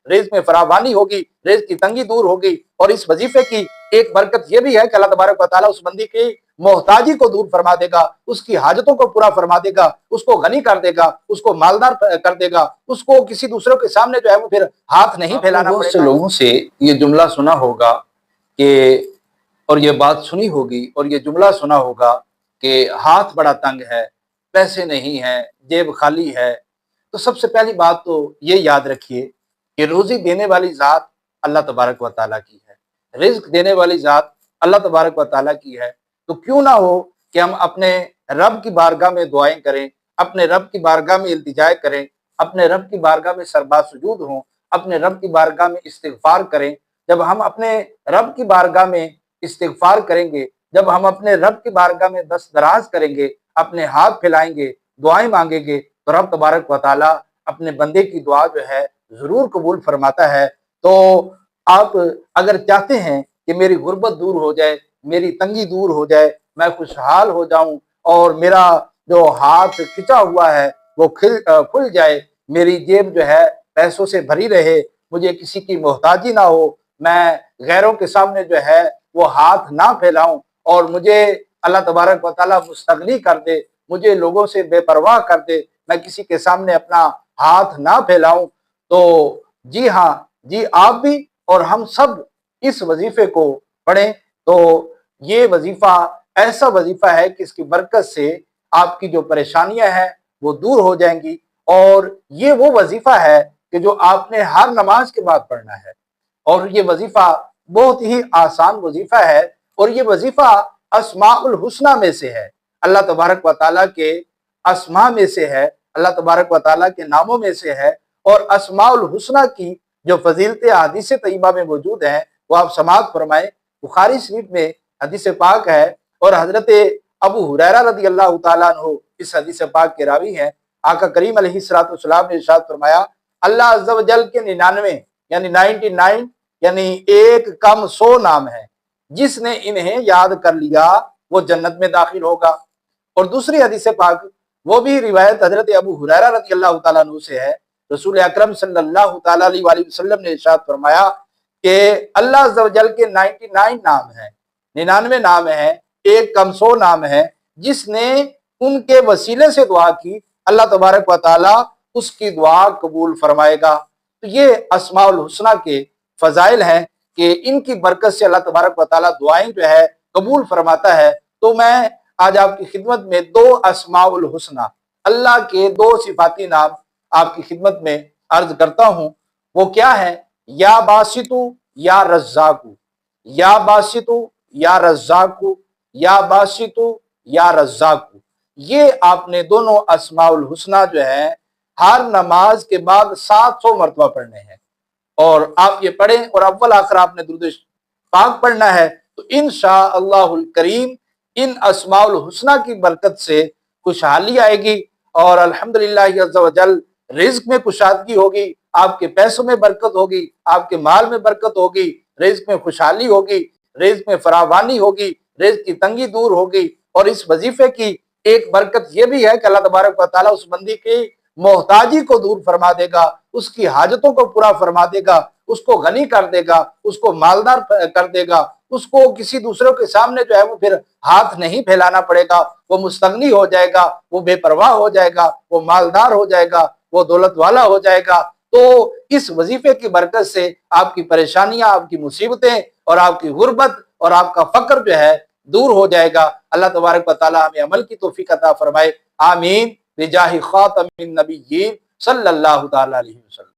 रिज़्क़ में फरावानी होगी, रिज़्क़ की तंगी दूर होगी। और इस वजीफे की एक बरकत ये भी है कि अल्लाह तबारक व तआला उस बंदी की मोहताजी को दूर फरमा देगा, उसकी हाजतों को पूरा फरमा देगा, उसको गनी कर देगा, उसको मालदार कर देगा, उसको किसी दूसरों के सामने जो है वो फिर हाथ नहीं फैलाना पड़ेगा। बहुत से लोगों से ये जुमला सुना होगा कि, और ये बात सुनी होगी और ये जुमला सुना होगा कि हाथ बड़ा तंग है, पैसे नहीं हैं, जेब खाली है। तो सबसे पहली बात तो ये याद रखिए कि रोज़ी देने वाली ज़ात अल्लाह तबारक व तआला की है, रिज़्क़ देने वाली ज़ात अल्लाह तबारक व तआला की है। तो क्यों ना हो कि हम अपने रब की बारगाह में दुआएं करें, अपने रब की बारगाह में इल्तिजा करें, अपने रब की बारगाह में सरबा सुजूद हों, अपने रब की बारगाह में इस्तिग़फ़ार करें। जब हम अपने रब की बारगाह में इस्तिग़फ़ार करेंगे, जब हम अपने रब की बारगाह में दस्तदराज करेंगे, अपने हाथ फैलाएंगे, दुआएं मांगेंगे, तो रब तबारक व तआला अपने बंदे की दुआ जो है ज़रूर कबूल फरमाता है। तो आप अगर चाहते हैं कि मेरी गुर्बत दूर हो जाए, मेरी तंगी दूर हो जाए, मैं खुशहाल हो जाऊं और मेरा जो हाथ खिंचा हुआ है वो खुल जाए, मेरी जेब जो है पैसों से भरी रहे, मुझे किसी की मोहताजी ना हो, मैं गैरों के सामने जो है वो हाथ ना फैलाऊं और मुझे अल्लाह तबारक व तआला मुस्तगनी कर दे, मुझे लोगों से बेपरवाह कर दे, मैं किसी के सामने अपना हाथ ना फैलाऊं। तो जी हाँ, जी आप भी और हम सब इस वजीफे को पढ़ें। तो ये वजीफा ऐसा वजीफा है कि इसकी बरकत से आपकी जो परेशानियां हैं वो दूर हो जाएंगी। और ये वो वजीफा है कि जो आपने हर नमाज के बाद पढ़ना है। और ये वजीफा बहुत ही आसान वजीफा है और ये वजीफा अस्माउल हुस्ना में से है, अल्लाह तबारक व तआला के अस्मा में से है, अल्लाह तबारक व तआला के नामों में से है। और अस्माउल हुस्ना की जो फजीलतें हदीस तय्यबा में मौजूद हैं वो आप समाअत फरमाएं। बुखारी शरीफ में हदीस पाक है और हजरत अबू हुरैरा रज़ी अल्लाह तआला अन्हु इस हदीस पाक के रावी हैं। आका करीम अलैहिस्सलातु वस्सलाम ने इरशाद फरमाया, अल्लाह अज़्ज़ा व जल के 99 यानी 99 यानी एक कम 100 नाम है, जिसने इन्हें याद कर लिया वो जन्नत में दाखिल होगा। और दूसरी हदीस पाक वो भी रिवायत हजरत अबू हुरैरा रज़ी अल्लाह तआला अन्हु से है। रसूल अकरम सल्लल्लाहु तआला अलैहि वसल्लम ने इरशाद फरमाया कि अल्लाह अज़्ज़ा व जल के 99 नाम है, 99 नाम है, एक कम 100 नाम है, जिसने उनके वसीले से दुआ की अल्लाह तबारक व तआला उसकी दुआ कबूल फरमाएगा। तो ये अस्माउल हुस्ना के फजाइल हैं कि इनकी बरकत से अल्लाह तबारक व तआला दुआएं जो है कबूल फरमाता है। तो मैं आज आपकी खिदमत में 2 अस्माउल हुस्ना, अल्लाह के 2 सिफाती नाम आपकी खिदमत में अर्ज करता हूं। वो क्या है? या बासितु या रज़्ज़ाकु, या बासितु या रज़्ज़ाकु, या बासितु या रज़्ज़ाकु। ये आपने दोनों अस्माउल हुस्ना जो है हर नमाज के बाद 700 मरतबा पढ़ने हैं। और आप ये पढ़ें और अव्वल आखिर आपने दुरूद पाक पढ़ना है। तो इंशाअल्लाहुल करीम इन अस्माउल हुस्ना की बरकत से खुशहाली आएगी और अल्हम्दुलिल्लाह अज़्ज़ा व जल रिज़्क़ में कुशादगी होगी, आपके पैसों में बरकत होगी, आपके माल में बरकत होगी, रिज़्क़ में खुशहाली होगी, रिज़्क़ में फरावानी होगी, रिज़्क़ की तंगी दूर होगी। और इस वजीफे की एक बरकत ये भी है कि अल्लाह तबारक व तआला उस बंदी की मोहताजी को दूर फरमा देगा, उसकी हाजतों को पूरा फरमा देगा, उसको गनी कर देगा, उसको मालदार कर देगा, उसको किसी दूसरों के सामने जो है वो फिर हाथ नहीं फैलाना पड़ेगा, वो मुस्तगनी हो जाएगा, वो बेपरवाह हो जाएगा, वो मालदार हो जाएगा, वो दौलत वाला हो जाएगा। तो इस वजीफे की बरकत से आपकी परेशानियां, आपकी मुसीबतें और आपकी गुर्बत और आपका फक्र जो है दूर हो जाएगा। अल्लाह तबारक व तआला हमें अमल की तौफीक अता फरमाए। आमीन बिजाहि खातमिन नबिय्यीन सल्लल्लाहु तआला अलैहि वसल्लम।